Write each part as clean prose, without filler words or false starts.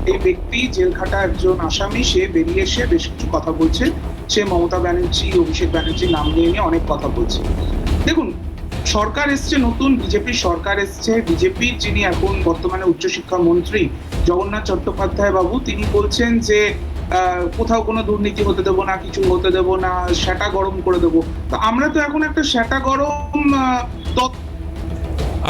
এই ব্যক্তি জেলখাটা একজন আসামি, সে বেরিয়ে এসে বেশ কিছু কথা বলছে। সে মমতা ব্যানার্জি, অভিষেক ব্যানার্জির নাম নিয়ে নিয়ে অনেক কথা বলছে। দেখুন, সরকার এসছে, নতুন বিজেপির সরকার এসছে। বিজেপির যিনি এখন বর্তমানে উচ্চশিক্ষা মন্ত্রী জগন্নাথ চট্টোপাধ্যায় বাবু, তিনি বলছেন যে কোথাও কোনো দুর্নীতি হতে দেবো না, কিছু হতে দেবো না, সেটা গরম করে দেবো। তো আমরা তো এখন একটা সেটা গরম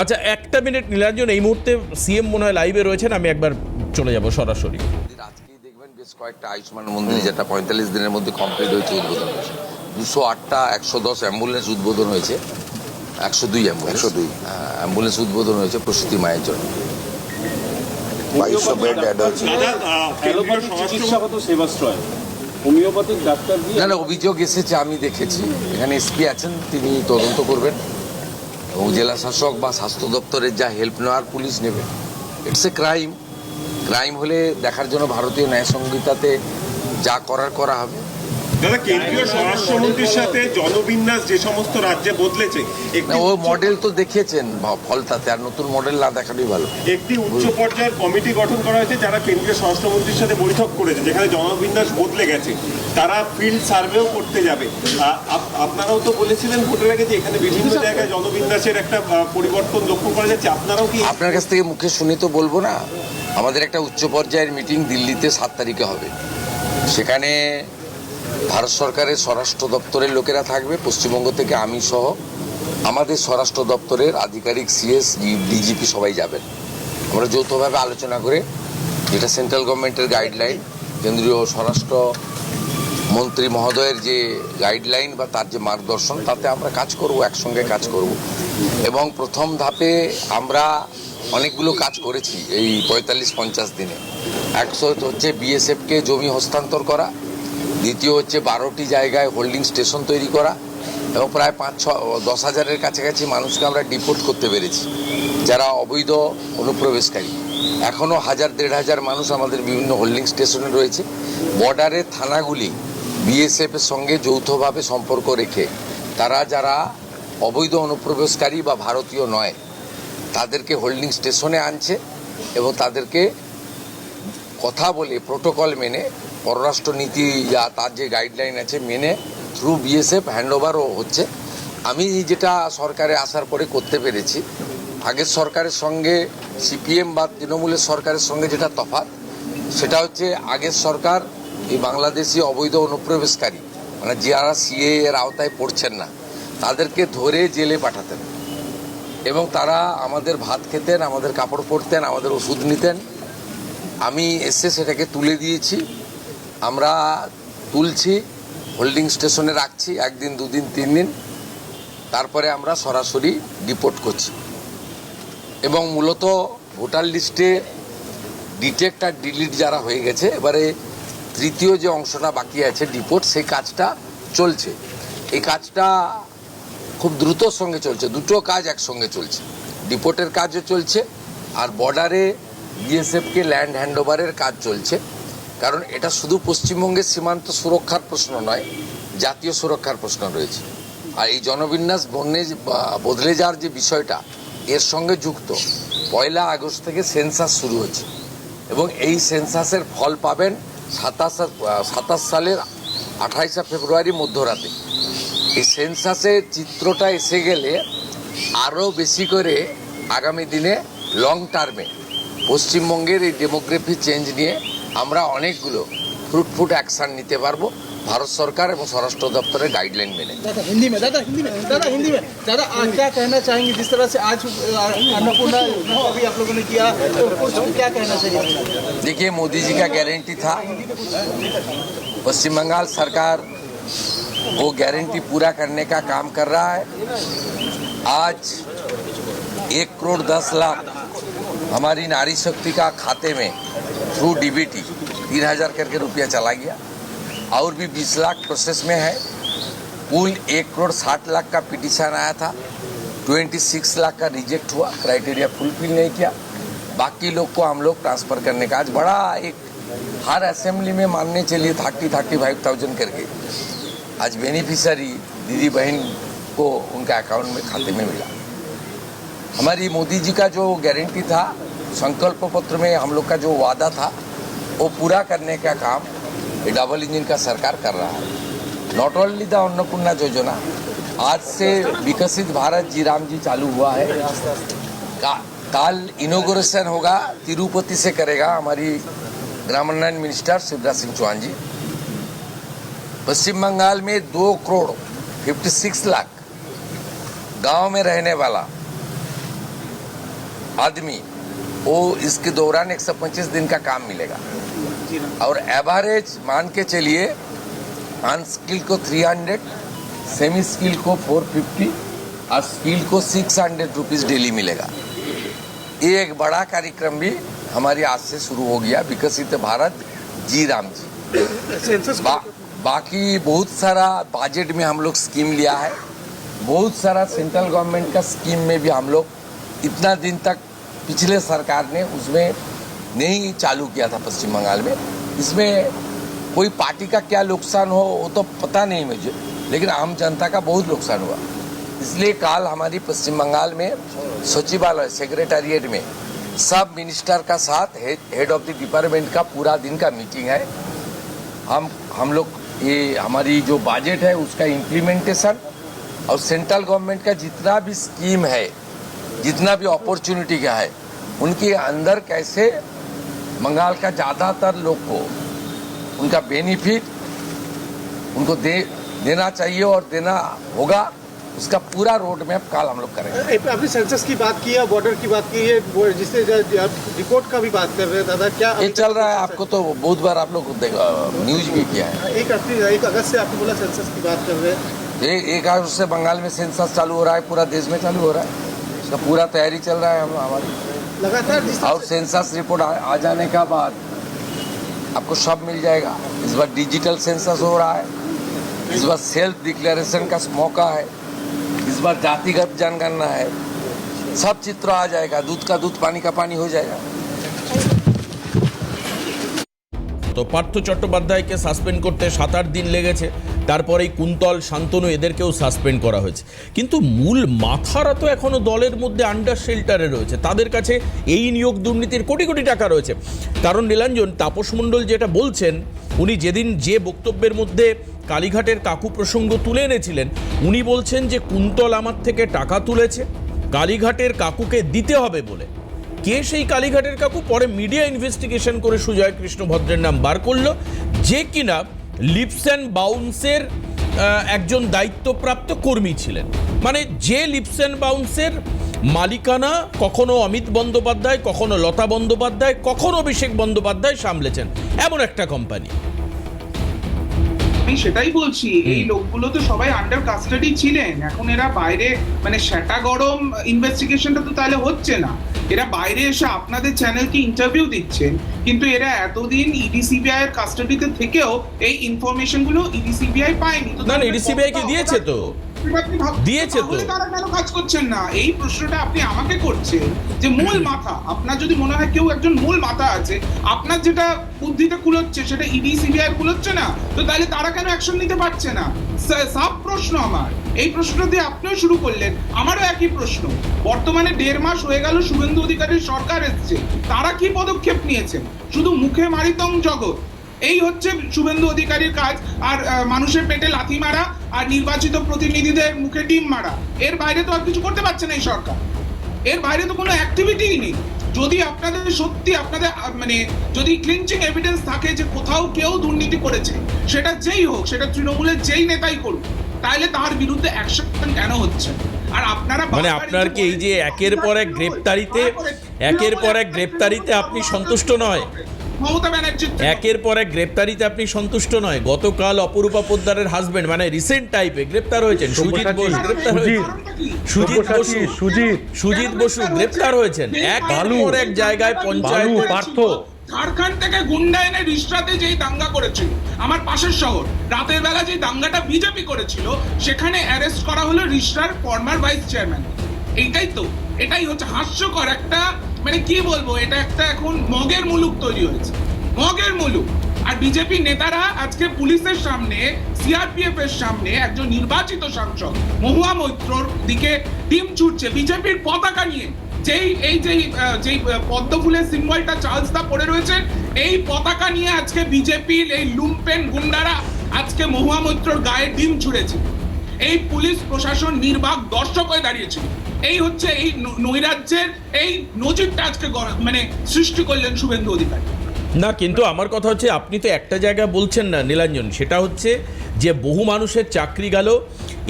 আচ্ছা, একটা মিনিট নীলাঞ্জন, এই মুহূর্তে সিএম মনে হয় লাইভে রয়েছেন, আমি একবার চলে যাব সরাসরি। আজকেই দেখবেন বেশ কয়েকটা আয়ুষ্মান মন্দির, যেটা 45 দিনের মধ্যে কমপ্লিট হয়েছে, উদ্বোধন হয়েছে। 208টা 110 অ্যাম্বুলেন্স উদ্বোধন হয়েছে, 102 অ্যাম্বুলেন্স উদ্বোধন হয়েছে প্রসূতি মায়ের জন্য। 2200 বেড অ্যাড হয়েছে। না না, অভিযোগ এসেছে, আমি দেখেছি। এখানে এসপি আছেন, তিনি তদন্ত করবেন এবং জেলা শাসক বা স্বাস্থ্য দপ্তরের যা হেল্প নেওয়ার পুলিশ নেবে। ইটস এ ক্রাইম হলে দেখার জন্য ভারতীয় ন্যায় সংহিতাতে যা করার করা হবে। দাদা, কেন্দ্রীয় স্বরাষ্ট্রমন্ত্রীর সাথে জনবিন্যাস যে সমস্ত রাজ্যে বদলেছে, ও মডেল তো দেখেছেন ফলতাতে, আর নতুন মডেল না দেখানোই ভালো। একটি উচ্চ পর্যায়ের কমিটি গঠন করা হয়েছে যারা কেন্দ্রীয় স্বরাষ্ট্রমন্ত্রীর সাথে বৈঠক করেছে, যেখানে জনবিন্যাস বদলে গেছে। তারা ফিল্ড সার্ভেও করতে যাবে। আপনারাও তো বলেছিলেন ভোটের আগে যে এখানে বিভিন্ন জায়গায় জনবিন্যাসের একটা পরিবর্তন লক্ষ্য করা যাচ্ছে। আপনারাও কি? আপনার কাছ থেকে মুখে শুনে তো বলবো না। আমাদের একটা উচ্চ পর্যায়ের মিটিং দিল্লিতে 7 তারিখে হবে। সেখানে ভারত সরকারের স্বরাষ্ট্র দপ্তরের লোকেরা থাকবে, পশ্চিমবঙ্গ থেকে আমি সহ আমাদের স্বরাষ্ট্র দপ্তরের আধিকারিক, সিএস, ডিজিপি সবাই যাবেন। আমরা যৌথভাবে আলোচনা করে, যেটা সেন্ট্রাল গভর্নমেন্টের গাইডলাইন, কেন্দ্রীয় স্বরাষ্ট্র মন্ত্রী মহোদয়ের যে গাইডলাইন বা তার যে মার্গদর্শন, তাতে আমরা কাজ করব, একসঙ্গে কাজ করব। এবং প্রথম ধাপে আমরা অনেকগুলো কাজ করেছি এই 45-50 দিনে। 100 হচ্ছে বিএসএফকে জমি হস্তান্তর করা, দ্বিতীয় হচ্ছে 12টি জায়গায় হোল্ডিং স্টেশন তৈরি করা, এবং প্রায় 5-10 হাজারের কাছাকাছি মানুষকে আমরা ডিপোর্ট করতে পেরেছি যারা অবৈধ অনুপ্রবেশকারী। এখনও 1000-1500 মানুষ আমাদের বিভিন্ন হোল্ডিং স্টেশনে রয়েছে। বর্ডারের থানাগুলি বিএসএফের সঙ্গে যৌথভাবে সম্পর্ক রেখে তারা যারা অবৈধ অনুপ্রবেশকারী বা ভারতীয় নয় তাদেরকে হোল্ডিং স্টেশনে আনছে এবং তাদেরকে কথা বলে প্রোটোকল মেনে, পররাষ্ট্র নীতি যা তার যে গাইডলাইন আছে মেনে থ্রু বিএসএফ হ্যান্ডওভারও হচ্ছে। আমি যেটা সরকারে আসার পরে করতে পেরেছি, আগের সরকারের সঙ্গে সিপিএম বা তৃণমূলের সরকারের সঙ্গে যেটা তফাৎ, সেটা হচ্ছে আগের সরকার এই বাংলাদেশি অবৈধ অনুপ্রবেশকারী, মানে যারা সিএ এর আওতায় পড়ছেন না, তাদেরকে ধরে জেলে পাঠাতেন এবং তারা আমাদের ভাত খেতেন, আমাদের কাপড় পরতেন, আমাদের ওষুধ নিতেন। আমি এসে সেটাকে তুলে দিয়েছি, আমরা তুলছি, হোল্ডিং স্টেশনে রাখছি 1 দিন 2 দিন 3 দিন, তারপরে আমরা সরাসরি ডিপোর্ট করছি। এবং মূলত ভোটার লিস্টে ডিটেক্ট আর ডিলিট যারা হয়ে গেছে, এবারে তৃতীয় যে অংশটা বাকি আছে ডিপোর্ট, সেই কাজটা চলছে। এই কাজটা খুব দ্রুতর সঙ্গে চলছে, দুটো কাজ একসঙ্গে চলছে, ডিপোর্টের কাজও চলছে আর বর্ডারে বিএসএফকে ল্যান্ড হ্যান্ডওভারের কাজ চলছে। কারণ এটা শুধু পশ্চিমবঙ্গের সীমান্ত সুরক্ষার প্রশ্ন নয়, জাতীয় সুরক্ষার প্রশ্ন রয়েছে। আর এই জনবিন্যাস বদলে যাওয়ার যে বিষয়টা এর সঙ্গে যুক্ত, 1 আগস্ট থেকে সেন্সাস শুরু হচ্ছে এবং এই সেন্সাসের ফল পাবেন 27 সালের 28 ফেব্রুয়ারি মধ্যরাতে। এই সেন্সাসের চিত্রটা এসে গেলে আরও বেশি করে আগামী দিনে লং টার্মে পশ্চিমবঙ্গের এই ডেমোগ্রাফি চেঞ্জ নিয়ে আমরা অনেকগুলো ফ্রুটফুট অ্যাকশন নিতে পারবো भारत सरकार और स्वराष्ट्र दफ्तर गाइडलाइन में। हिंदी में दादा क्या कहना चाहेंगे, जिस तरह से आज अन्नपूर्णा अभी आप लोगों ने किया, तो क्या कहना चाहिए? देखिए, मोदी जी का गारंटी था, पश्चिम बंगाल सरकार वो गारंटी पूरा करने का काम कर रहा है। आज 1,10,00,000 हमारी नारी शक्ति का खाते में थ्रू डीबीटी 3,000 करके रुपया चला गया और भी 20 लाख प्रोसेस में है। कुल 1,60,00,000 का पिटीशन आया था, 26 लाख का रिजेक्ट हुआ, क्राइटेरिया फुलफिल नहीं किया। बाकी लोग को हम लोग ट्रांसफ़र करने का आज बड़ा एक हर असेंबली में मानने चलिए 35,000 करके आज बेनिफिशियरी दीदी बहन को उनका अकाउंट में खाते में मिला। हमारी मोदी जी का जो गारंटी था, संकल्प पत्र में हम लोग का जो वादा था वो पूरा करने का काम ये डबल इंजन का सरकार कर रहा है। नॉट ओनली द अन्नपूर्णा योजना, आज से विकसित भारत जी राम जी चालू हुआ है। काल इनोग्रेशन होगा, तिरुपति से करेगा हमारी ग्रामीण मिनिस्टर शिवराज सिंह चौहान जी। पश्चिम बंगाल में 2 करोड़ 56 लाख गांव में रहने वाला आदमी वो इसके दौरान 125 दिन का काम मिलेगा और एवरेज मान के चलिए अनस्किल को 300, सेमी स्किल को 450 और स्किल को 600 रुपीज डेली मिलेगा। ये एक बड़ा कार्यक्रम भी हमारी आज से शुरू हो गया, विकसित भारत जी राम जी। बाकी बहुत सारा बजट में हम लोग स्कीम लिया है, बहुत सारा सेंट्रल गवर्नमेंट का स्कीम में भी हम लोग इतना दिन तक पिछले सरकार ने उसमें नहीं चालू किया था पश्चिम बंगाल में। इसमें कोई पार्टी का क्या नुकसान हो वो तो पता नहीं मुझे, लेकिन आम जनता का बहुत नुकसान हुआ। इसलिए कल हमारी पश्चिम बंगाल में सचिवालय सेक्रेटेरिएट में सब मिनिस्टर का साथ हेड ऑफ द डिपार्टमेंट का पूरा दिन का मीटिंग है। हम लोग ये हमारी जो बजट है उसका इम्प्लीमेंटेशन और सेंट्रल गवर्नमेंट का जितना भी स्कीम है, जितना भी अपॉर्चुनिटी का है, उनके अंदर कैसे बंगाल का ज़्यादातर लोग को उनका बेनिफिट उनको देना चाहिए और देना होगा, उसका पूरा रोड मैप कल हम लोग करेंगे। आपने सेंसस की बात की है, बॉर्डर की बात की है, जिससे रिपोर्ट का भी बात कर रहे दादा, क्या ये चल रहा है? आपको तो बहुत बार आप लोग न्यूज भी किया है। 1 अगस्त से आपने बोला सेंसस की बात कर रहे हैं। 1 अगस्त से बंगाल में सेंसस चालू हो रहा है, पूरा देश में चालू हो रहा है, इसका पूरा तैयारी चल रहा है हमारी लगातार। और सेंसस रिपोर्ट आ जाने का बाद आपको सब मिल जाएगा। इस बार डिजिटल सेंसस हो रहा है, इस बार सेल्फ डिक्लेरेशन का मौका है, इस बार जातिगत जनगणना है, सब चित्र आ जाएगा, दूध का दूध पानी का पानी हो जाएगा। তো পার্থ চট্টোপাধ্যায়কে সাসপেন্ড করতে 7-8 দিন লেগেছে, তারপরেই কুন্তল, শান্তনু এদেরকেও সাসপেন্ড করা হয়েছে। কিন্তু মূল মাথারা তো এখনও দলের মধ্যে আন্ডার শেল্টারে রয়েছে, তাদের কাছে এই নিয়োগ দুর্নীতির কোটি কোটি টাকা রয়েছে। কারণ নীলাঞ্জন, তাপস মণ্ডল যেটা বলছেন, উনি যেদিন যে বক্তব্যের মধ্যে কালীঘাটের কাকু প্রসঙ্গ তুলে এনেছিলেন, উনি বলছেন যে কুন্তল আমার থেকে টাকা তুলেছে কালীঘাটের কাকুকে দিতে হবে বলে। কে সেই কালীঘাটের কাকু? পরে মিডিয়া ইনভেস্টিগেশন করে সুজয় কৃষ্ণ ভদ্রের নাম বার করলো, যে কিনা লিপস অ্যান্ড বাউন্সের একজন দায়িত্বপ্রাপ্ত কর্মী ছিলেন। মানে যে লিপস অ্যান্ড বাউন্সের মালিকানা কখনো অমিত বন্দ্যোপাধ্যায়, কখনো লতা বন্দ্যোপাধ্যায়, কখনো অভিষেক বন্দ্যোপাধ্যায় সামলেছেন, এমন একটা কোম্পানি। আমি সেটাই বলছি, এই লোকগুলো তো সবাই আন্ডার কাস্টাডি ছিলেন, এখন এরা বাইরে মানে সেটা গরম ইনভেস্টিগেশনটা তো তাহলে হচ্ছে না। এরা বাইরে এসে আপনাদের চ্যানেলকে ইন্টারভিউ দিচ্ছেন, কিন্তু এরা এতদিন ইডি সিবিআই এর কাস্টাডিতে থেকেও এই ইনফরমেশন গুলো ইডি সিবিআই পায়নি। না, ইডি সিবিআই কে দিয়েছে তো, দিয়েছে তো। তারা কেন কাজ করছেন না? এই প্রশ্নটা আপনি আমাকে করছেন যে মূল মাথা, আপনার যদি মনে হয় কেউ একজন মূল মাথা আছে, আপনার যেটা বুদ্ধিতে কুলোচ্ছে সেটা ইডি সিবিআই কুলোচ্ছে না, তো তাহলে তারা কেন অ্যাকশন নিতে পারছে না? সব প্রশ্ন আমার, এই প্রশ্নটা দিয়ে আপনিও শুরু করলেন, আমারও একই প্রশ্ন। বর্তমানে 1.5 মাস হয়ে গেল শুভেন্দু অধিকারীর সরকার এসছে, তারা কি পদক্ষেপ নিয়েছেন? শুধু মুখে মারিতং জগৎ, এই হচ্ছে শুভেন্দু অধিকারীর কাজ। আর মানুষের পেটে লাথি মারা আর নির্বাচিত প্রতিনিধিদের মুখে ডিম মারা, এর বাইরে তো আর কিছু করতে পারছে না এই সরকার। এর বাইরে তো কোনো অ্যাক্টিভিটিই নেই। যদি আপনাদের সত্যি আপনাদের মানে যদি ক্লিনচিং এভিডেন্স থাকে যে কোথাও কেউ দুর্নীতি করেছে, সেটা যেই হোক, সেটা তৃণমূলের যেই নেতাই করুক, তাহলে তার বিরুদ্ধে অ্যাকশন কেন হচ্ছে? আর আপনারা মানে আপনার কি এই যে একের পর এক গ্রেপ্তারিতে আপনি সন্তুষ্ট নয়? মমতা ব্যানার্জি একের পর এক গ্রেপ্তারিতে আপনি সন্তুষ্ট নয়? গতকাল অপরূপা পোদ্দারের হাজবেন্ড মানে রিসেন্ট টাইপে গ্রেপ্তার হয়েছেন, সুজিত বসু গ্রেপ্তার হয়েছেন, সুজিত বসু গ্রেপ্তার হয়েছেন। একের পর এক জায়গায় পঞ্চায়েত। পার্থ ঝাড়খণ্ড থেকে গুন্ডা এনে রিশরাতে যেই দাঙ্গা করেছিল, আমার পাশের শহর, রাতের বেলা যে দাঙ্গাটা বিজেপি করেছিল, সেখানে অ্যারেস্ট করা হলো রিশরার ফর্মার ভাইস চেয়ারম্যান। এইটাই তো, এটাই হচ্ছে হাস্যকর একটা, মানে কি বলবো, এটা একটা এখন মগের মুলুক তৈরি হয়েছে, মগের মুলুক। আর বিজেপি নেতারা আজকে পুলিশের সামনে, সিআরপিএফ এর সামনে একজন নির্বাচিত সাংসদ মহুয়া মৈত্রর দিকে টিম ছুটছে বিজেপির পতাকা নিয়ে। যেই পদ্ম ফুলের সিম্বলটা চার্লস দা পড়ে রয়েছে, এই পতাকা নিয়ে আজকে বিজেপির এই লুম্পেন গুন্ডারা আজকে মহুয়া মৈত্রর গায়ে ডিম ছুঁড়েছে। এই পুলিশ প্রশাসন নির্বাক দর্শক হয়ে দাঁড়িয়েছিল। এই হচ্ছে এই নৈরাজ্যের এই নজিরটা আজকে মানে সৃষ্টি করলেন শুভেন্দু অধিকারী। না, কিন্তু আমার কথা হচ্ছে আপনি তো একটা জায়গায় বলছেন না নীলাঞ্জন, সেটা হচ্ছে যে বহু মানুষের চাকরি গেল,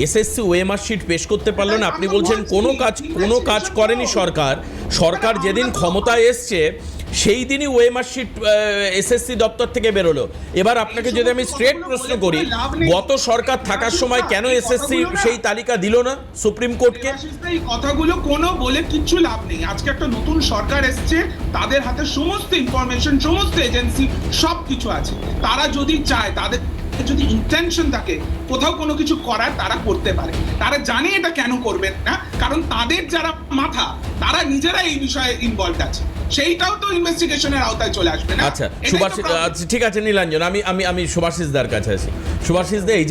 এসএসসি ওএমআর শিট পেশ করতে পারলো না। আপনি বলছেন কোনো কাজ করেনি সরকার যেদিন ক্ষমতায় এসছে সেই দিনই ওএমআর শিট এসএসসি দপ্তর থেকে বেরোলো। এবার আপনাকে যদি আমি স্ট্রেট প্রশ্ন করি, গত সরকার থাকার সময় কেন এসএসসি সেই তালিকা দিল না সুপ্রিম কোর্টকে? এই কথাগুলো কোনো বলে কিচ্ছু লাভ নেই। আজকে একটা নতুন সরকার এসছে, তাদের হাতে সমস্ত ইনফরমেশন, সমস্ত এজেন্সি সব কিছু আছে। তারা যদি চায়, তাদের যদি ইন্টেনশন থাকে কোথাও কোনো কিছু করার, তারা করতে পারে। তারা জানে এটা কেন করবেন না, কারণ তাদের যারা মাথা তারা নিজেরা এই বিষয়ে ইনভলভ আছে। সেইটাও তো ইনভেস্টিগেশনের আওতায় চলে আসবে না। আচ্ছা ঠিক আছে নীলাঞ্জন, আমি সুভাষিস দার কাছে আছি। সুভাষিস দা, এই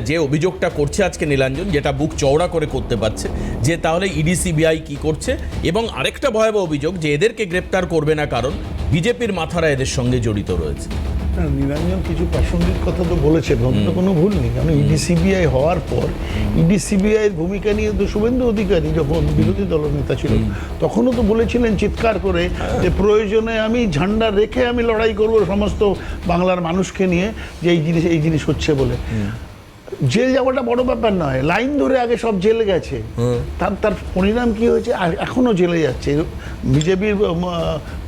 যে অভিযোগটা করছে আজকে নীলাঞ্জন, যেটা বুক চওড়া করে করতে পারছে, যে তাহলে ইডি সিবিআই কি করছে, এবং আরেকটা ভয়াবহ অভিযোগ যে এদেরকে গ্রেপ্তার করবে না কারণ বিজেপির মাথারা এদের সঙ্গে জড়িত রয়েছে। নিরঞ্জন কিছু প্রাসঙ্গিক কথা তো বলেছে, তো কোনো ভুল নেই। কারণ ইডি সিবিআই হওয়ার পর ইডি সিবিআইয়ের ভূমিকা নিয়ে তো শুভেন্দু অধিকারী যখন বিরোধী দলনেতা ছিল তখনও তো বলেছিলেন চিৎকার করে যে প্রয়োজনে আমি ঝান্ডা রেখে আমি লড়াই করব সমস্ত বাংলার মানুষকে নিয়ে, যে এই জিনিস হচ্ছে বলে। জেল যাওয়াটা বড় ব্যাপার নয়, লাইন ধরে আগে সব জেলে গেছে, তার পরিণাম কি হয়েছে? এখনো জেলে যাচ্ছে। বিজেপির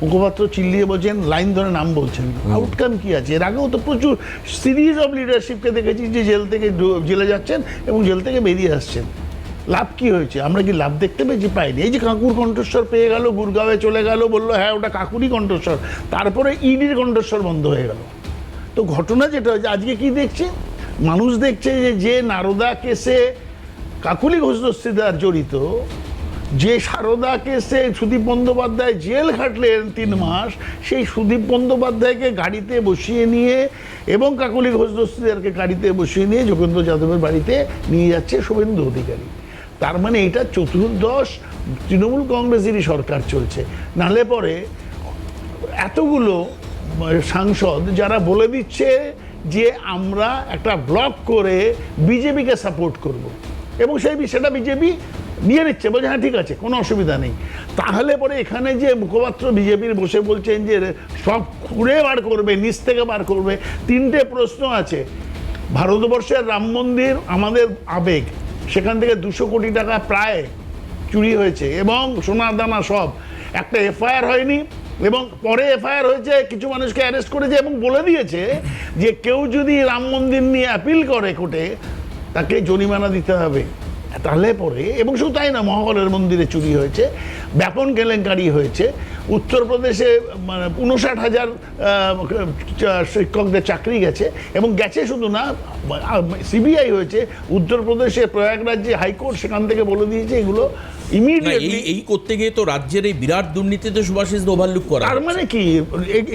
মুখপাত্র চিল্লিয়ে বলছেন, লাইন ধরে নাম বলছেন, আউটকাম কি আছে? এর আগেও তো প্রচুর সিরিজ অফ লিডারশিপকে দেখেছি যে জেল থেকে জেলে যাচ্ছেন এবং জেল থেকে বেরিয়ে আসছেন। লাভ কি হয়েছে? আমরা কি লাভ দেখতে পেয়েছি? পাইনি। এই যে কাকুর কণ্ঠস্বর পেয়ে গেল, গুরগাঁওয়ে চলে গেল, বললো হ্যাঁ ওটা কাকুরই কণ্ঠস্বর, তারপরে ইডির কণ্ঠস্বর বন্ধ হয়ে গেল। তো ঘটনা যেটা হয়েছে আজকে কি দেখছি, মানুষ দেখছে যে নারদা কেসে কাকুলি ঘোষ দস্তিদার জড়িত, যে সারদা কেসে সুদীপ বন্দ্যোপাধ্যায় জেল খাটলেন 3 মাস, সেই সুদীপ বন্দ্যোপাধ্যায়কে গাড়িতে বসিয়ে নিয়ে এবং কাকুলি ঘোষ দস্তিদারকে গাড়িতে বসিয়ে নিয়ে যোগেন্দ্র যাদবের বাড়িতে নিয়ে যাচ্ছে শুভেন্দু অধিকারী। তার মানে এটা চতুর্দশ তৃণমূল কংগ্রেসেরই সরকার চলছে। নাহলে পরে এতগুলো সাংসদ যারা বলে দিচ্ছে যে আমরা একটা ব্লক করে বিজেপিকে সাপোর্ট করব, এবং সেটা বিজেপি নিয়ে নিচ্ছে, বলছে হ্যাঁ ঠিক আছে কোনো অসুবিধা নেই। তাহলে পরে এখানে যে মুখপাত্র বিজেপির বসে বলছেন যে সব খুঁড়ে বার করবে, নিচ থেকে বার করবে, 3টে প্রশ্ন আছে। ভারতবর্ষের রাম মন্দির আমাদের আবেগ, সেখান থেকে 200 কোটি টাকা প্রায় চুরি হয়েছে এবং সোনা দানা সব। একটা এফআইআর হয়নি, এবং পরে এফআইআর হয়েছে, কিছু মানুষকে অ্যারেস্ট করেছে এবং বলে দিয়েছে যে কেউ যদি রাম মন্দির নিয়ে অ্যাপিল করে কোর্টে তাকে জরিমানা দিতে হবে। তাহলে পরে, এবং শুধু তাই না, মহাকালের মন্দিরে চুরি হয়েছে, ব্যাপন কেলেঙ্কারি হয়েছে, উত্তরপ্রদেশে 59,000 শিক্ষকদের চাকরি গেছে, এবং গেছে শুধু না, সিবিআই হয়েছে উত্তরপ্রদেশে প্রয়াগরাজ্যে হাইকোর্ট সেখান থেকে বলে দিয়েছে এগুলো ইমিডিয়েটলি। এই করতে গিয়ে তো রাজ্যের এই বিরাট দুর্নীতিতে সুভাষিস ওভারলুক করা। তার মানে কি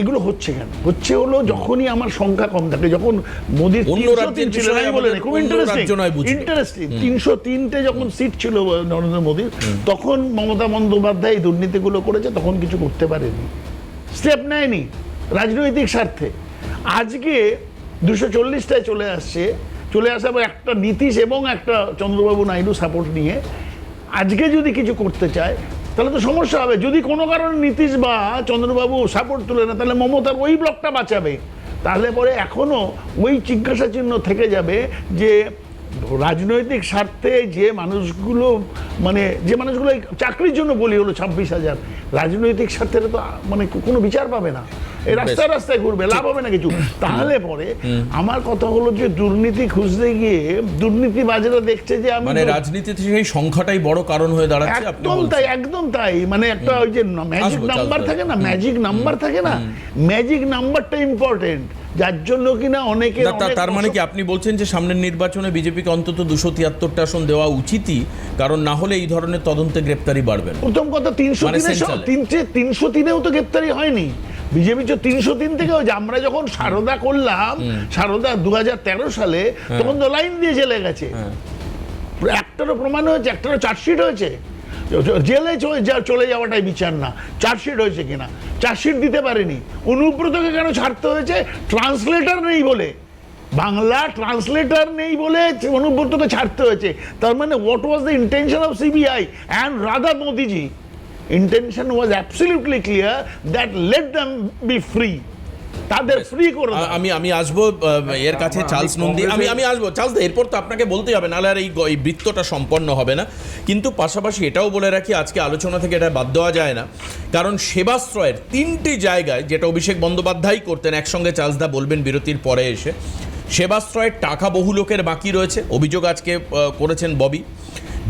এগুলো হচ্ছে কেন? হচ্ছে হলো যখনই আমার সংখ্যা কম থাকে, যখন মোদির 303 ছিল, খুব ইন্টারেস্টিং 303টে যখন সিট ছিল নরেন্দ্র মোদীর, তখন মমতা বন্দ্যোপাধ্যায় দুর্নীতিগুলো করেছে, তখন কিছু করতে পারেনি, স্টেপ নেয়নি রাজনৈতিক স্বার্থে। আজকে 240টায় চলে আসে আবার একটা নীতিশ এবং একটা চন্দ্রবাবু নাইডু সাপোর্ট নিয়ে। আজকে যদি কিছু করতে চায় তাহলে তো সমস্যা হবে। যদি কোনো কারণে নীতিশ বা চন্দ্রবাবু সাপোর্ট তুলে না, তাহলে মমতার ওই ব্লকটা বাঁচাবে। তাহলে পরে এখনও ওই জিজ্ঞাসা চিহ্ন থেকে যাবে যে রাজনৈতিক স্বার্থে যে মানুষগুলো চাকরির জন্য বলি হলো 26,000, রাজনৈতিক স্বার্থে তো কোনো বিচার পাবে না, এই রাস্তায় ঘুরবে, লাভ হবে না কিছু। তাহলে পরে আমার কথা হলো যে দুর্নীতি খুঁজতে গিয়ে দুর্নীতিবাজরা দেখছে যে রাজনীতিতে সেই সংখ্যাটাই বড় কারণ হয়ে দাঁড়াচ্ছে। একদম তাই। একটা ওই যে ম্যাজিক নাম্বার থাকে না, ম্যাজিক নাম্বারটা ইম্পর্টেন্ট, যার জন্য কিনা অনেকে। তার মানে কি আপনি বলছেন যে সামনের নির্বাচনে বিজেপিকে অন্তত 273টা আসন দেওয়া উচিতই, কারণ না হলে এই ধরনের তদন্তে গ্রেপ্তারি বাড়বে। প্রথম কথা 303-এও তো গ্রেপ্তারি হয়নি। বিজেপি 303 থেকেও, যে আমরা যখন সারদা করলাম, সারদা 2013 সালে, তখন তো লাইন দিয়ে জেলে গেছে, একটারও প্রমাণ হয়েছে, একটারও চার্জশিট হয়েছে। জেলে চলে যাওয়াটাই বিচার না, চার্জশিট হয়েছে কিনা। চার্জশিট দিতে পারেনি, অনুব্রতকে কেন ছাড়তে হয়েছে? ট্রান্সলেটর নেই বলে, বাংলা ট্রান্সলেটর নেই বলে অনুব্রতকে ছাড়তে হয়েছে। তার মানে what was the intention of CBI and rather Modiji? Intention was absolutely clear that let them be free, তাদের ফ্রি করে দাও। আমি আসবো এর কাছে চার্লস নন্দী, আমি আসবো চার্লস, এরপর তো আপনাকে বলতেই হবে, নাহলে আর এই বৃত্তটা সম্পন্ন হবে না। কিন্তু পাশাপাশি এটাও বলে রাখি, আজকে আলোচনা থেকে এটা বাদ দেওয়া যায় না, কারণ সেবাশ্রয়ের 3টি জায়গায়, যেটা অভিষেক বন্দ্যোপাধ্যায় করতেন, একসঙ্গে চার্লসদা বলবেন বিরতির পরে এসে, সেবাশ্রয়ের টাকা বহু লোকের বাকি রয়েছে, অভিযোগ আজকে করেছেন ববি।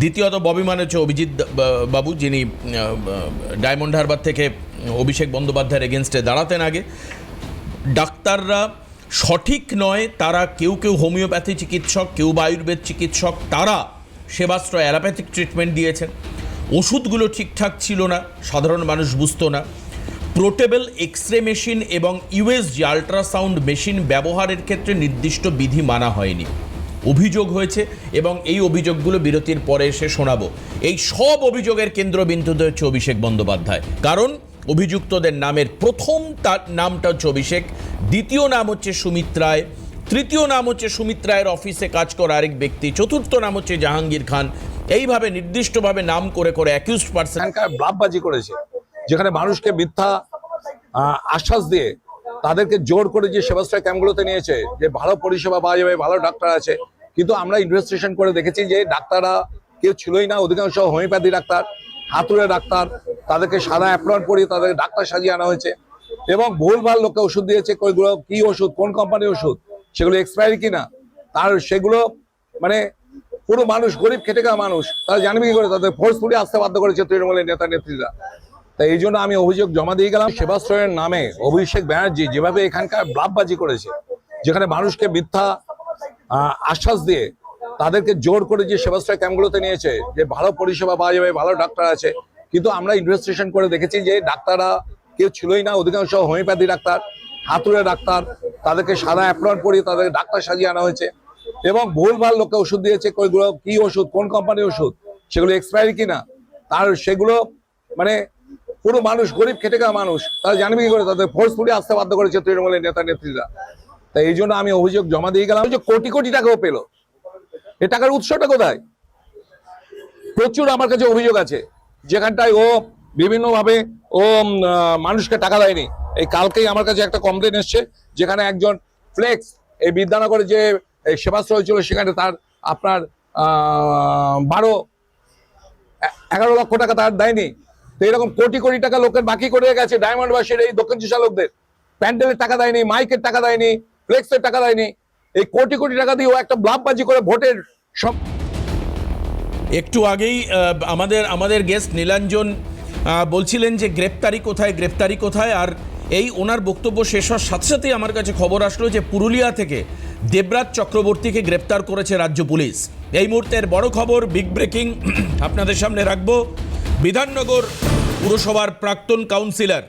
দ্বিতীয়ত ববি মানে হচ্ছে অভিজিৎ বাবু, যিনি ডায়মন্ড হারবার থেকে অভিষেক বন্দ্যোপাধ্যায়ের এগেনস্টে দাঁড়াতেন আগে। ডাক্তাররা সঠিক নয়, তারা কেউ কেউ হোমিওপ্যাথি চিকিৎসক, কেউ বা আয়ুর্বেদ চিকিৎসক, তারা সেবাশ্রয় অ্যালোপ্যাথিক ট্রিটমেন্ট দিয়েছেন। ওষুধগুলো ঠিকঠাক ছিল না, সাধারণ মানুষ বুঝতো না। পোর্টেবল এক্সরে মেশিন এবং ইউএসজি আল্ট্রাসাউন্ড মেশিন ব্যবহারের ক্ষেত্রে নির্দিষ্ট বিধি মানা হয়নি, অভিযোগ হয়েছে, এবং এই অভিযোগগুলো বিরতির পরে এসে শোনাবো। এই সব অভিযোগের কেন্দ্রবিন্দুতে হচ্ছে অভিষেক বন্দ্যোপাধ্যায়, কারণ অভিযুক্তদের নামের প্রথম তার নামটা হচ্ছে অভিষেক, দ্বিতীয় নাম হচ্ছে সুমিত রায়, তৃতীয় নাম হচ্ছে সুমিত রায়ের অফিসে কাজ করা আরেক ব্যক্তি, চতুর্থ নাম হচ্ছে জাহাঙ্গীর খান। এইভাবে নির্দিষ্টভাবে নাম করে করে অ্যাকিউজড পারসন ব্লাফবাজি করেছে, যেখানে মানুষকে মিথ্যা আশ্বাস দিয়ে তাদেরকে জোর করে যে সেবাশ্রয় ক্যাম্পগুলোতে নিয়েছে, যে ভালো পরিষেবা পাওয়া যাবে, ভালো ডাক্তার আছে, কিন্তু আমরা ইনভেস্টিগেশন করে দেখেছি যে ডাক্তাররা কেউ ছিলই না, অধিকাংশ হোমিওপ্যাথি ডাক্তার, হাতুড়ে ডাক্তার, তাদেরকে সাদা অ্যাপ্রন পরিয়ে তাদের ডাক্তার সাজিয়ে আনা হয়েছে, এবং ভুলভাল লোককে ওষুধ দিয়েছে। ওইগুলো কি ওষুধ, কোন কোম্পানির ওষুধ, সেগুলো এক্সপায়ারি কিনা, তার সেগুলো মানে পুরো মানুষ, গরিব খেটে খাওয়া মানুষ, তারা জানবে কি করে? তাদের ফোর্সফুলি আসতে বাধ্য করেছে তৃণমূলের নেতা নেত্রীরা। তাই এই জন্য আমি অভিযোগ জমা দিয়ে গেলাম। সেবাশ্রয়ের নামে অভিষেক ব্যানার্জি যেভাবে এখানকার ব্লাফবাজি করেছে, যেখানে মানুষকে মিথ্যা আশ্বাস দিয়ে তাদেরকে জোর করে যে সেবাশ্রয় ক্যাম্পগুলোতে নিয়েছে, যে ভালো পরিষেবা পাওয়া যাবে, ভালো ডাক্তার আছে, কিন্তু আমরা ইনভেস্টিগেশন করে দেখেছি যে ডাক্তাররা কেউ ছিলই না, অধিকাংশ হোমিওপ্যাথি ডাক্তার, হাতুড়ে ডাক্তার, তাদেরকে সাদা অ্যাপ্রন পরিয়ে তাদের ডাক্তার সাজিয়ে আনা হয়েছে, এবং ভুলভাল লোককে ওষুধ দিয়েছে। ওইগুলো কি ওষুধ, কোন কোম্পানির ওষুধ, সেগুলো এক্সপায়ারি কিনা, তার সেগুলো মানে পুরো মানুষ, গরিব খেটে খাওয়া মানুষ, তারা জানবে কি করে? তাদের ফোর্সফুলি আসতে বাধ্য করেছে তৃণমূলের নেতা নেত্রীরা। তাই এই জন্য আমি অভিযোগ জমা দিয়ে গেলাম। যে কোটি কোটি টাকাও পেলো, এই টাকার উৎসটা কোথায়? প্রচুর আমার কাছে অভিযোগ আছে, যেখানটায় ও বিভিন্নভাবে ও মানুষকে টাকা দেয়নি। এই কালকেই আমার কাছে একটা কমপ্লেন এসছে, যেখানে একজন ফ্লেক্স এই বিদ্যানগরে যে সেবাশ্রয় ছিল, সেখানে তার আপনার 11 লক্ষ টাকা তার দেয়নি। তো এরকম কোটি কোটি টাকা লোকের বাকি করে গেছে ডায়মন্ডবাসীর, এই দক্ষিণ চুষা লোকদের। প্যান্ডেলের টাকা দেয়নি, মাইকের টাকা দেয়নি, ফ্লেক্সের টাকা দেয়নি। এই কোটি কোটি টাকা দিয়ে ও একটা ব্লাফবাজি করে ভোটের সব। একটু আগেই আমাদের গেস্ট নীলাঞ্জন বলছিলেন যে গ্রেপ্তারি কোথায়, গ্রেপ্তারি কোথায়, আর এই ওনার বক্তব্য শেষ হওয়ার সাথে সাথেই আমার কাছে খবর আসলো যে পুরুলিয়া থেকে দেবরাজ চক্রবর্তীকে গ্রেপ্তার করেছে রাজ্য পুলিশ। এই মুহূর্তের বড় খবর, বিগ ব্রেকিং আপনাদের সামনে রাখবো। বিধাননগর পুরসভার প্রাক্তন কাউন্সিলর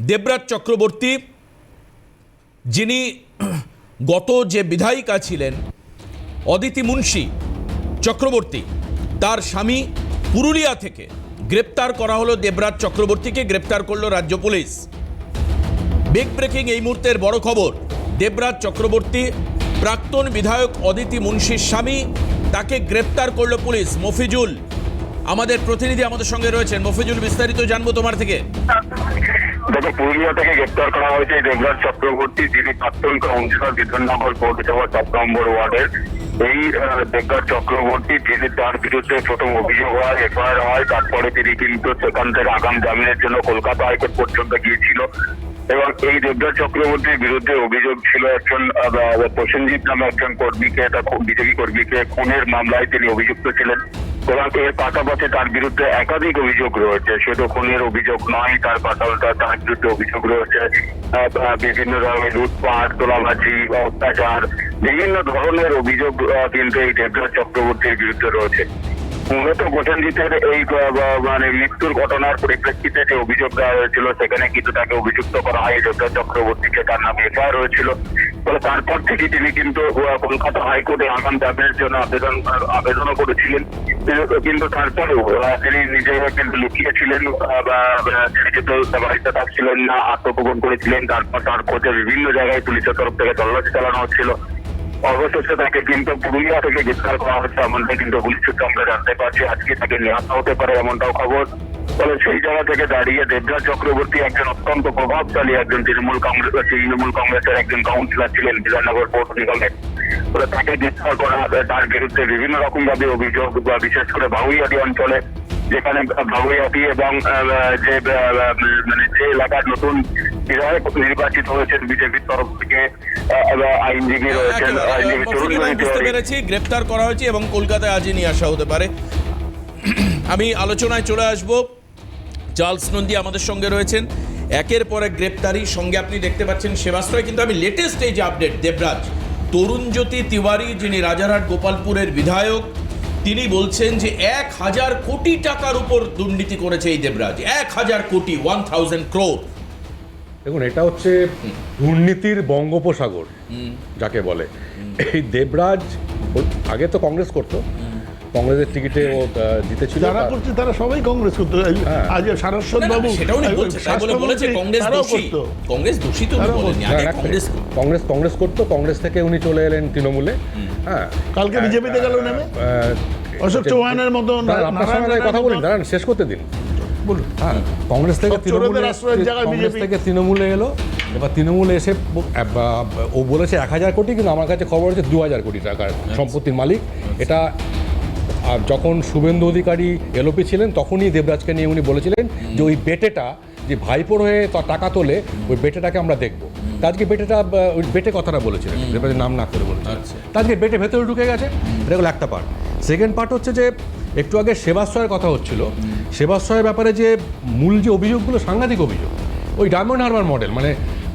দেবরাজ চক্রবর্তী, যিনি গত যে বিধায়িকা ছিলেন অদিতি মুন্সি চক্রবর্তী, তার স্বামী, পুরুলিয়া থেকে গ্রেপ্তার করা হলো দেবরাজ চক্রবর্তীকে, গ্রেপ্তার করলো রাজ্য পুলিশ। বিগ ব্রেকিং এই মুহূর্তের বড় খবর, দেবরাজ চক্রবর্তী প্রাক্তন বিধায়ক অদিতি মুন্সির স্বামী, তাকে গ্রেপ্তার করলো পুলিশ। মফিজুল আমাদের প্রতিনিধি আমাদের সঙ্গে রয়েছেন। মফিজুল, বিস্তারিত জানবো তোমার থেকে। গত পুরুলিয়া থেকে গ্রেপ্তার করা হয়েছে দেবরাজ চক্রবর্তী, যিনি প্রাক্তন কাউন্সিলর বিধাননগর পৌরসভা 7 নম্বর ওয়ার্ডের। এই দেবরাজ চক্রবর্তী, যিনি তার বিরুদ্ধে প্রথম অভিযোগ হয়, এফআইআর হয়, তারপরে তিনি কিন্তু সেখান থেকে আগাম জামিনের জন্য কলকাতা হাইকোর্ট পর্যন্ত গিয়েছিল। এবং এই দেবরাজ চক্রবর্তীর বিরুদ্ধে অভিযোগ ছিল একজন প্রসেনজিৎ নামে একজন কর্মীকে, বিজেপি কর্মীকে খুনের মামলায় তিনি অভিযুক্ত ছিলেন। এবং এর পাশাপাশি তার বিরুদ্ধে একাধিক অভিযোগ রয়েছে, শুধু খুনের অভিযোগ নয়, তার পাশাপাশি তার বিরুদ্ধে অভিযোগ রয়েছে বিভিন্ন ধরনের লুটপাট, তোলাবাজি, অত্যাচার, বিভিন্ন ধরনের অভিযোগ কিন্তু এই দেবরাজ চক্রবর্তীর বিরুদ্ধে রয়েছে। মূলত প্রসেনজিতের এই মানে মৃত্যুর ঘটনার পরিপ্রেক্ষিতে যে অভিযোগ দেওয়া হয়েছিল, সেখানে কিন্তু তাকে অভিযুক্ত করা হয় দেবরাজ চক্রবর্তীকে, তার নামে এফআইআর হয়েছিল। ফলে তারপর থেকে তিনি কিন্তু কলকাতা হাইকোর্টে আগাম জামিনের জন্য আবেদনও করেছিলেন, কিন্তু তারপরেও তিনি নিজেও কিন্তু লুকিয়েছিলেন বা তিনি যেহেতু বাড়িতে থাকছিলেন না, আত্মগোপন করেছিলেন। তারপর তার খোঁজে বিভিন্ন জায়গায় পুলিশের তরফ থেকে তল্লাশি চালানো হচ্ছিল। অবশেষে তাকে কিন্তু পুরুলিয়া থেকে গ্রেফতার করা হচ্ছে, এমনটা কিন্তু পুলিশ সূত্রে আমরা জানতে পারছি। আজকে তাকে নিহত হতে পারে এমনটাও খবর। ফলে সেই জায়গা থেকে দাঁড়িয়ে দেবরাজ চক্রবর্তী একজন অত্যন্ত প্রভাবশালী একজন তৃণমূল কংগ্রেসের একজন কাউন্সিলর ছিলেন বিধাননগর পৌর নিগমে। ফলে তাকে গ্রেফতার করা, তার বিরুদ্ধে বিভিন্ন রকম ভাবে অভিযোগ, বিশেষ করে বাগুইয়াটি অঞ্চলে, যেখানে বাগুইয়াটি এবং যে এলাকার নতুন বিধায়ক নির্বাচিত হয়েছেন বিজেপির তরফ থেকে, আইনজীবী রয়েছেন, আইনজীবী বুঝতে পেরেছি, গ্রেপ্তার করা হয়েছে এবং কলকাতায় আজই নিয়ে আসা হতে পারে। আমি আলোচনায় চলে আসব। চার্লস নন্দী আমাদের সঙ্গে রয়েছেন। একের পর এক গ্রেপ্তারির সঙ্গে আপনি দেখতে পাচ্ছেন সেবাশ্রয়, কিন্তু আমি লেটেস্ট এই যে আপডেট, দেবরাজ তরুণজ্যোতি তিওয়ারি, যিনি রাজারহাট গোপালপুরের বিধায়ক, তিনি বলছেন যে 1000 কোটি টাকার উপর দুর্নীতি করেছে এই দেবরাজ। 1000 কোটি, 1000 crore। দেখুন, এটা হচ্ছে দুর্নীতির বঙ্গোপসাগর যাকে বলে। এই দেবরাজ আগে তো কংগ্রেস করতো, কংগ্রেসের টিকিটে ও জিতেছিল। যারা করছে তারা সবাই কংগ্রেস করতো। আজ সারস্বত বাবু সেটাও উনি বলছে, তাই বলে বলেছে কংগ্রেস দোষী। কংগ্রেস দোষী তো উনি বলেননি, আগে কংগ্রেস করতো, কংগ্রেস থেকে উনি চলে এলেন তৃণমূলে। হ্যাঁ, কালকে বিজেপিতে গেল নেমে অশোক চৌহানের মতো। আপনার সঙ্গে কথা বলুন, দাঁড়ান শেষ করতে দিন। বলুন। হ্যাঁ, কংগ্রেস থেকে তৃণমূলে এলো। এবার তৃণমূলে এসে ও বলেছে 1000 কোটি, কিন্তু আমার কাছে খবর হচ্ছে 2000 কোটি টাকার সম্পত্তির মালিক। এটা যখন শুভেন্দু অধিকারী এলওপি ছিলেন তখনই দেবরাজকে নিয়ে উনি বলেছিলেন যে ওই বেটেটা যে ভাইপোর হয়ে টাকা তোলে, ওই বেটেটাকে আমরা দেখবো। আজকে বেটেটা, ওই বেটে কথাটা বলেছিলেন, দেবরাজের নাম না করে বলেছিলেন। আজকে বেটে ভেতরে ঢুকে গেছে। এটা হলো একটা পার্ট। সেকেন্ড পার্ট হচ্ছে যে একটু আগে সেবাশ্রয়ের কথা হচ্ছিল। সেবাশ্রয়ের ব্যাপারে যে মূল যে অভিযোগগুলো, সাংঘাতিক অভিযোগ। ওই ডায়মন্ড হারবার মডেল, মানে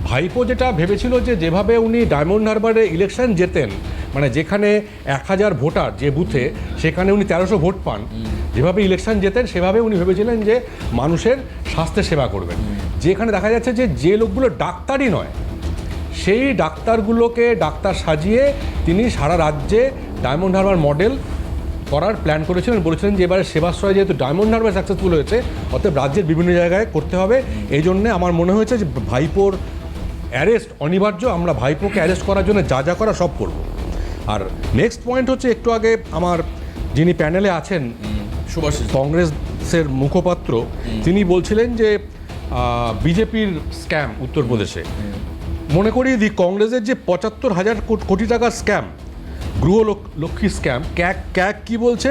ভাইপো যেটা ভেবেছিল যে যেভাবে উনি ডায়মন্ড হারবারে ইলেকশন জেতেন, মানে যেখানে 1000 ভোটার যে বুথে, সেখানে উনি 1300 ভোট পান, যেভাবে ইলেকশন জেতেন সেভাবে উনি ভেবেছিলেন যে মানুষের স্বাস্থ্য সেবা করবেন। যেখানে দেখা যাচ্ছে যে লোকগুলো ডাক্তারই নয়, সেই ডাক্তারগুলোকে ডাক্তার সাজিয়ে তিনি সারা রাজ্যে ডায়মন্ড হারবার মডেল করার প্ল্যান করেছিলেন। বলেছিলেন যে এবারে সেবাশ্রয় যেহেতু ডায়মন্ড হারবার সাকসেসফুল হয়েছে, অতএব রাজ্যের বিভিন্ন জায়গায় করতে হবে। এই জন্যে আমার মনে হয়েছে যে ভাইপোর অ্যারেস্ট অনিবার্য। আমরা ভাইপোকে অ্যারেস্ট করার জন্য যা করা সব করব। আর নেক্সট পয়েন্ট হচ্ছে, একটু আগে আমার যিনি প্যানেলে আছেন কংগ্রেসের মুখপাত্র, তিনি বলছিলেন যে বিজেপির স্ক্যাম উত্তরপ্রদেশে। মনে করিয়ে দিই, কংগ্রেসের যে 75,000 কোটি টাকার স্ক্যাম, গৃহলক্ষ্মী স্ক্যাম, ক্যাক কি বলছে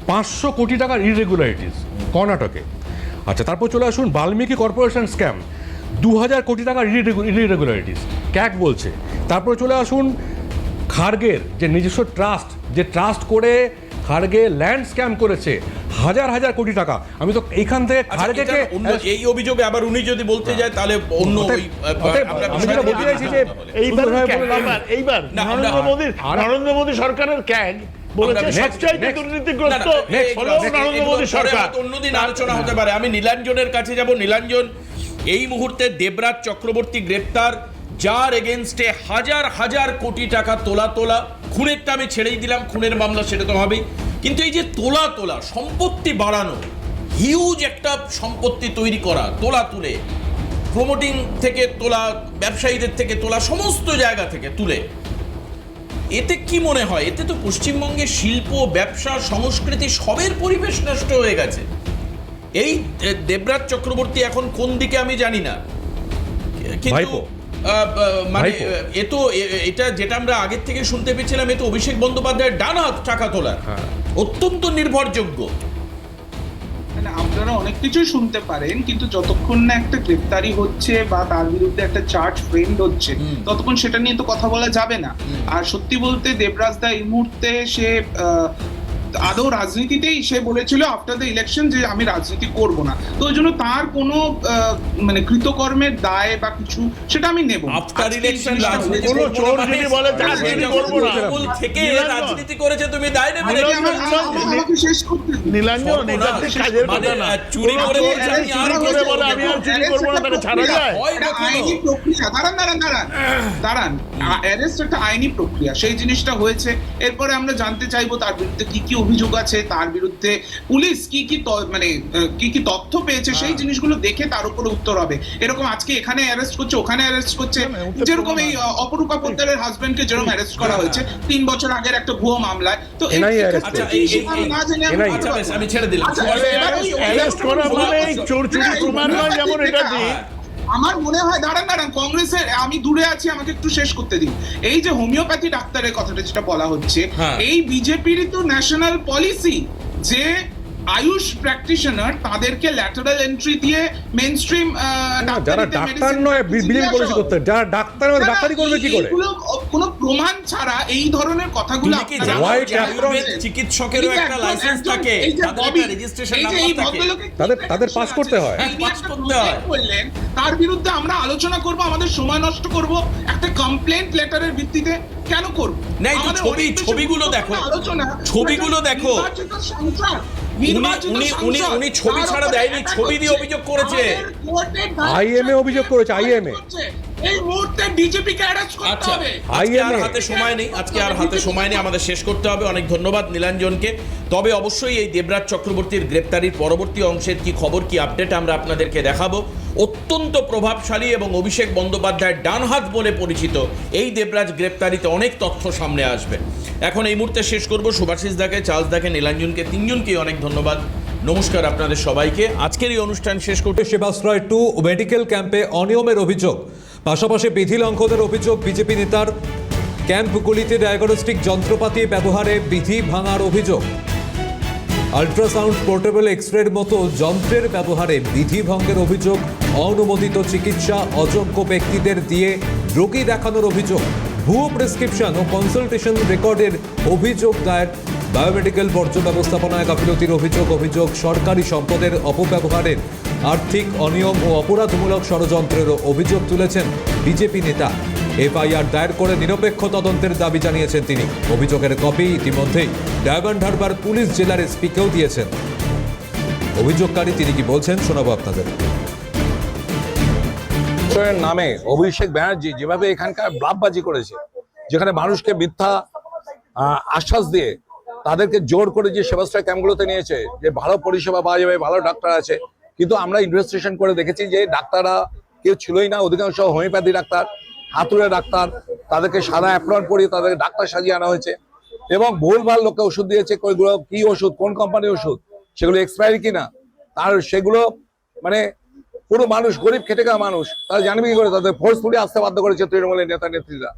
500 কোটি টাকার ইরেগুলারিটিস কর্ণাটকে। আচ্ছা, তারপর চলে আসুন বাল্মীকি কর্পোরেশন স্ক্যাম, 2000 কোটি টাকার ইরেগুলারিটিস ক্যাক বলছে। তারপরে চলে আসুন খার্গের যে নিজস্ব ট্রাস্ট, যে ট্রাস্ট করে খার্গে ল্যান্ড স্ক্যাম করেছে 1000 কোটি টাকা। আমি তো এইখান থেকে খার্গেকে এই অভিযোগে আবার উনি যদি বলতে যায় তাহলে অন্য আমি যেটা বলতে চাইছি যে এইবার নরেন্দ্র মোদী সরকারের ক্যাগ বলেছে সবচাইতে দুর্নীতিগ্রস্ত হলো নরেন্দ্র মোদী সরকার। অন্যদিন আলোচনা হতে পারে। আমি নীলাঞ্জনের কাছে যাব। নীলাঞ্জন, এই মুহূর্তে দেবরাজ চক্রবর্তী গ্রেপ্তার, যার এগেনস্টে 1000 কোটি টাকা তোলা, খুনেরটা আমি ছেড়েই দিলাম, খুনের মামলা সেটা তো হবেই, কিন্তু এই যে তোলা সম্পত্তি বাড়ানো, হিউজ একটা সম্পত্তি তৈরি করা, তুলে প্রমোটিং থেকে তোলা, ব্যবসায়ীদের থেকে তোলা, সমস্ত জায়গা থেকে তুলে, এতে কি মনে হয়? এতে তো পশ্চিমবঙ্গের শিল্প, ব্যবসা, সংস্কৃতি সবের পরিবেশ নষ্ট হয়ে গেছে। এই দেবরাজ চক্রবর্তী এখন কোন দিকে আমি জানি না, কিন্তু মানে এটা যেটা আমরা আগের থেকে শুনতে পেয়েছিলাম, এ তো অভিষেক বন্দ্যোপাধ্যায়ের ডান হাত টাকা তোলার, অত্যন্ত নির্ভরযোগ্য। আপনারা অনেক কিছুই শুনতে পারেন, কিন্তু যতক্ষণ না একটা গ্রেফতারি হচ্ছে বা তার বিরুদ্ধে একটা চার্জ ফ্রেমড হচ্ছে, ততক্ষণ সেটা নিয়ে তো কথা বলা যাবে না। আর সত্যি বলতে দেবরাজ দা এই মুহূর্তে সে আদৌ রাজনীতিতেই সে বলেছিল আফটার দ্য ইলেকশন যে আমি রাজনীতি করব না, তো ওই জন্য তার কোনো মানে কৃতকর্মের দায় বা কিছু সেটা আমি নেব আফটার ইলেকশন রাজনীতি কোনো চোর যদি বলে রাজনীতি করবো না, তৃণমূল থেকে রাজনীতি করেছে, তুমি দায় নেবে নাকি? আমাকে শেষ করতে দিন। নীলাঞ্জন এটা ঠিক কাজের কথা না। চুরি করে কোনো বলছে আমি আর চুরি করে বলে আমি আর চুরি করবো না, তাকে ছাড়া যায়? হয় এটা কখনো? আইনি প্রক্রিয়া। দাঁড়ান, অ্যারেস্ট একটা আইনি প্রক্রিয়া, সেই জিনিসটা হয়েছে। এরপরে আমরা জানতে চাইবো তার বিরুদ্ধে কি কি অভিযোগ আছে, তার বিরুদ্ধে পুলিশ কি কি তথ্য পেয়েছে, সেই জিনিসগুলো দেখে তার উপরে উত্তর হবে। এরকম আজকে এখানে অ্যারেস্ট করছে, ওখানে অ্যারেস্ট করছে, যেরকম এই অপরূপা পোদ্দারের হাজবেন্ডকে যেরকম অ্যারেস্ট করা হয়েছে 3 বছর আগের একটা ভুয়ো মামলায়। তো এনআইএ arrest আচ্ছা, না জেনে আচ্ছা বেশ, আমি ছেড়ে দিলাম। অ্যারেস্ট করা মানে চোর চুরি প্রমাণ নয়, যেমন এটা ঠিক। আমার মনে হয় দাঁড়ান কংগ্রেসের, আমি দূরে আছি, আমাকে একটু শেষ করতে দিন। এই যে হোমিওপ্যাথি ডাক্তারের কথাটা যেটা বলা হচ্ছে, হ্যাঁ। এই বিজেপিরই তো ন্যাশনাল পলিসি যে আয়ুষ প্র্যাকটিশনার তাদেরকে ল্যাটারাল এন্ট্রি দিয়ে মেইনস্ট্রিম যারা ডাক্তার নয় বিজেপি পলিসি করতে, যারা ডাক্তার নয় ডাক্তারি করবে কি করে? কোনো প্রমাণ ছাড়া এই ধরনের কথাগুলো তুমি কি আপনারা জানো White যে আয়ুর্বেদ apron- চিকিৎসকেরও একটা লাইসেন্স থাকে, তাদের একটা রেজিস্ট্রেশন নাম্বার থাকে, তাদের পাস করতে হয়। পাস করতে হয়। বললেন তার বিরুদ্ধে আমরা আলোচনা করব, আমাদের সময় নষ্ট করব একটা কমপ্লেন্ট লেটারের ভিত্তিতে কেন করব? না, এই তো আমাদের ছবি- অনেক বেশি ছবিগুলো দেখো। আলোচনা, ছবিগুলো দেখো। নির্বাচিত সংসদ, উনি ছবি ছাড়া দেয়নি, ছবি দিয়ে অভিযোগ করেছে। IMA অভিযোগ করেছে, IMA। এই মুহূর্তে বিজেপিকে অ্যারেস্ট করতে আচ্ছা, হবে। আজকে আর হাতে সময় নেই, আমাদের শেষ করতে হবে। অনেক ধন্যবাদ নীলাঞ্জনকে। তবে অবশ্যই এই দেবরাজ চক্রবর্তীর গ্রেপ্তারির পরবর্তী অংশের কি খবর, কি আপডেট আমরা আপনাদেরকে দেখাবো। অত্যন্ত প্রভাবশালী এবং অভিষেক বন্দ্যোপাধ্যায়ের ডানহাত বলে পরিচিত এই দেবরাজ গ্রেপ্তারিতে অনেক তথ্য সামনে আসবে। এখন এই মুহূর্তে শেষ করব। সুভাষিস দাকে, চার্লস দাকে, নীলাঞ্জনকে, তিনজনকেই অনেক ধন্যবাদ। নমস্কার আপনাদের সবাইকে। আজকের এই অনুষ্ঠান শেষ করতে সেবাশ্রয় 2 মেডিকেল ক্যাম্পে অনিয়মের অভিযোগ, পাশাপাশি বিধি লঙ্ঘনের অভিযোগ বিজেপি নেতার। ক্যাম্পগুলিতে ডায়াগনস্টিক যন্ত্রপাতি ব্যবহারে বিধি ভাঙার অভিযোগ। আল্ট্রাসাউন্ড, পোর্টেবল এক্সরের মতো যন্ত্রের ব্যবহারে বিধি ভঙ্গের অভিযোগ। অনুমোদিত চিকিৎসা অযোগ্য ব্যক্তিদের দিয়ে রোগী দেখানোর অভিযোগ। ভুয়ো প্রেসক্রিপশন ও কনসালটেশন রেকর্ডের অভিযোগ দায়ের। বায়োমেডিকেল বর্জ্য ব্যবস্থাপনায় গাফিলতির অভিযোগ। সরকারি সম্পদের অপব্যবহারের, আর্থিক অনিয়ম ও অপরাধমূলক ষড়যন্ত্রেরও অভিযোগ তুলেছেন বিজেপি নেতা। এফআইআর দায়ের করে নিরপেক্ষ তদন্তের দাবি জানিয়েছেন তিনি। অভিযোগের কপি ইতিমধ্যেই ডায়মন্ড হারবার পুলিশ জেলার এসপিকেও দিয়েছেন। অভিযোগকারী তিনি কি বলছেন শোনাবো আপনাদের। নামে অভিষেক ব্যানার্জি যেভাবে এখানকার ব্লাফবাজি করেছে, যেখানে মানুষকে মিথ্যা আশ্বাস দিয়ে তাদেরকে জোর করে যে সেবাশ্রয় ক্যাম্পগুলোতে নিয়েছে, যে ভালো পরিষেবা পাওয়া যাবে, ভালো ডাক্তার আছে, কিন্তু আমরা ইনভেস্টিগেশন করে দেখেছি যে ডাক্তাররা কেউ ছিলই না। অধিকাংশ হোমিওপ্যাথি ডাক্তার, হাতুড়ে ডাক্তার, তাদেরকে সাদা অ্যাপ্রন পরিয়ে তাদেরকে ডাক্তার সাজিয়ে আনা হয়েছে এবং ভুলভাল লোককে ওষুধ দিয়েছে। ওইগুলো কি ওষুধ, কোন কোম্পানির ওষুধ, সেগুলো এক্সপায়ারি কিনা, আর সেগুলো মানে পুরো মানুষ, গরিব খেটে খাওয়া মানুষ, তারা জানবে কি করে? তাদের ফোর্সফুলি আসতে বাধ্য করেছে তৃণমূলের নেতা নেত্রীরা।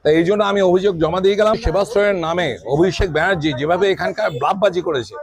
তাই এই জন্য আমি অভিযোগ জমা দিয়ে গেলাম। সেবাশ্রয়ের নামে অভিষেক ব্যানার্জি যেভাবে এখানকার ব্লাফবাজি করেছে,